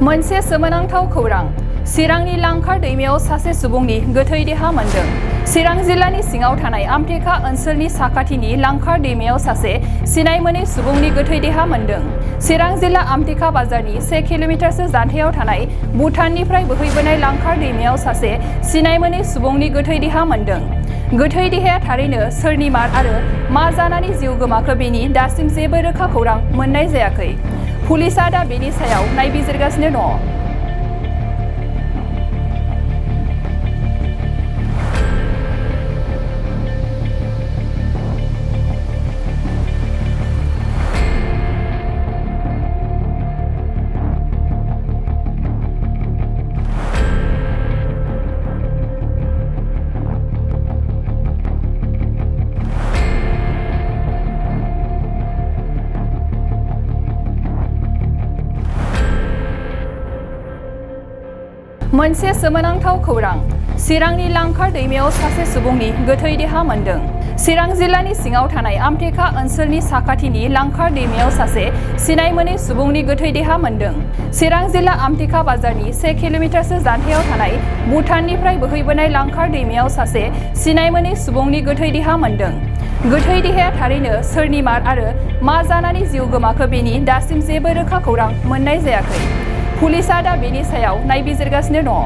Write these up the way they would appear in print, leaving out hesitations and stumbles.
मोनसे सोमोनांथाव खौरां चिरांनि लांखार दैमायाव सासे सुबुंनि गोथै देहा मोनदों। चिरां जिल्लानि सिङाव थानाय आमथेखा ओनसोलनि साखाथिनि लांखार दैमायाव सासे सिनाय मोनै सुबुंनि गोथै देहा मोनदों। चिरां जिल्ला आमथेखा बाजारनि 1 किल'मिटारसो जानथायाव थानाय भुटाननिफ्राय बोहैबोनाय लांखार दैमायाव सासे सिनाय मोनै सुबुंनि गोथै देहा मोनदों। गोथै देहाया थारैनो सोरनिमार आरो मा जानानै जिउ गोमाखो बेनि दासिम जेबो रोखा खौरां मोननाय जायाखै। पुलिसआ दा बेनि सायाव नायबिजिरगासिनो दङ। मोनसे सोमोनांथाव खौरां चिरांनि लांखार दैमायाव सासे सुबुंनि गोथै देहा मोनदों। चिरां जिल्लानि सिङाव थानाय आमथेखा ओनसोलनि साखाथिनि लांखार दैमायाव सासे सिनाय मोनै सुबुंनि गोथै देहा मोनदों। चिरां जिल्ला आमथेखा बाजारनि 1 किल'मिटारसो जानथायाव थानाय भुटाननिफ्राय बोहैबोनाय लांखार दैमायाव सासे सिनाय मोनै सुबुंनि गोथै देहा मोनदों। गोथै देहाया थारैनो सोरनिमार आरो मा जानानै जिउ गोमाखो बेनि दासिम जेबो रोखा खौरां मोननाय जायाखै। पुलिसआ दा बेनि सायाव नायबिजिरगासिनो दङ।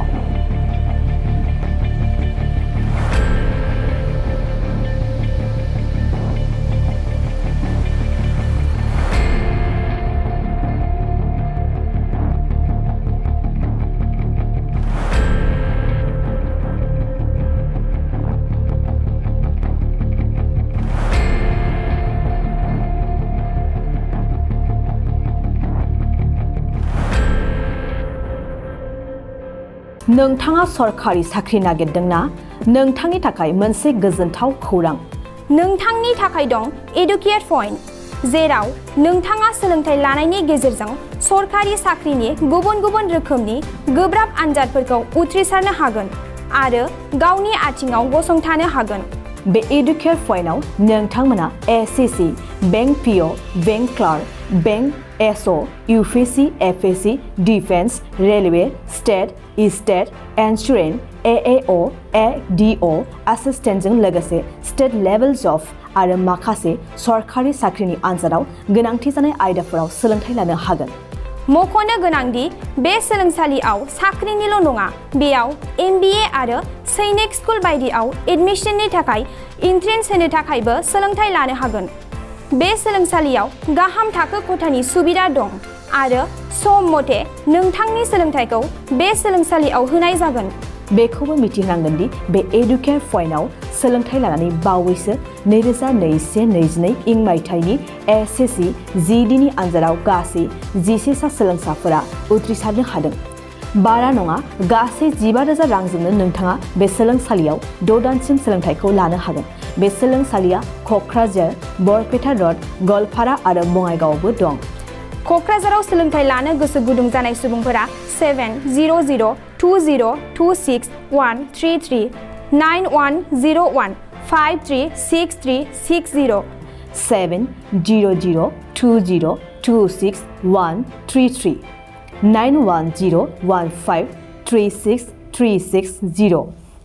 नोंथाङा सरकारि साख्रि नागिरदोंना? नोंथांनि थाखाय मोनसे गोजोनथाव खौरां। नोंथांनि थाखाय दं एडुकेट पइन्ट, जेराव नोंथाङा सोलोंथाइ लानायनि गेजेरजों सरकारि साख्रिनि गुबुन गुबुन रोखोमनि गोब्राब आनजादफोरखौ उथ्रिसारनो हागोन आरो गावनि आथिङाव गसंथानो हागोन। बे एडुकेट पइन्टआव नोंथांमोना SSC, bank PO, bank clerk, bank SO, UPSC, FSC, defence, railway, state insurance, AAO, ADO एसिस्टेन्टजों लोगोसे स्टेट लेभेल जब आरो माखासे सरकारि साख्रिनि आनजादाव गोनांथि जानाय आयदाफोराव सोलोंथाइ लानो हागोन। मख'नो गोनांदि बे सोलोंसालियाव साख्रिनिल' नङा, बेयाव एमबिए आरो सैनिक स्कुल बायदियाव एडमिशननि थाखाय एन्ट्रेन्स होनो थाखायबो सोलोंथाइ लानो हागोन। बे सोलोंसालियाव गाहाम थाखो खथानि सुबिदा दं आरो सम मथे नोंथांनि सोलोंथाइखौ बे सोलोंसालियाव होनाय जागोन। बेखौबो मिथिनांगोन दि बे एडुकेट पइन्टआव सोलोंथाइ लानानै बावैसो 2021-22 इं मायथाइनि एसएससि जिडिनि आनजादाव गासै 11 सा सोलोंसाफोरा उथ्रिसारनो हादों। बारा नङा, गासै 15,000 रांजोंनो नोंथाङा बे सोलोंसालियाव 6 दानसिम सोलोंथाइखौ लानो हागोन। बे सोलोंसालिया क'क्राझार, बरपेटा रड, गवालपारा आरो बङाइगावआवबो दं। क'क्राझाराव सोलोंथाइ लानो गोसो गुदुं जानाय सुबुंफोरा 70020263133 9101 536360 70020263133 9101536360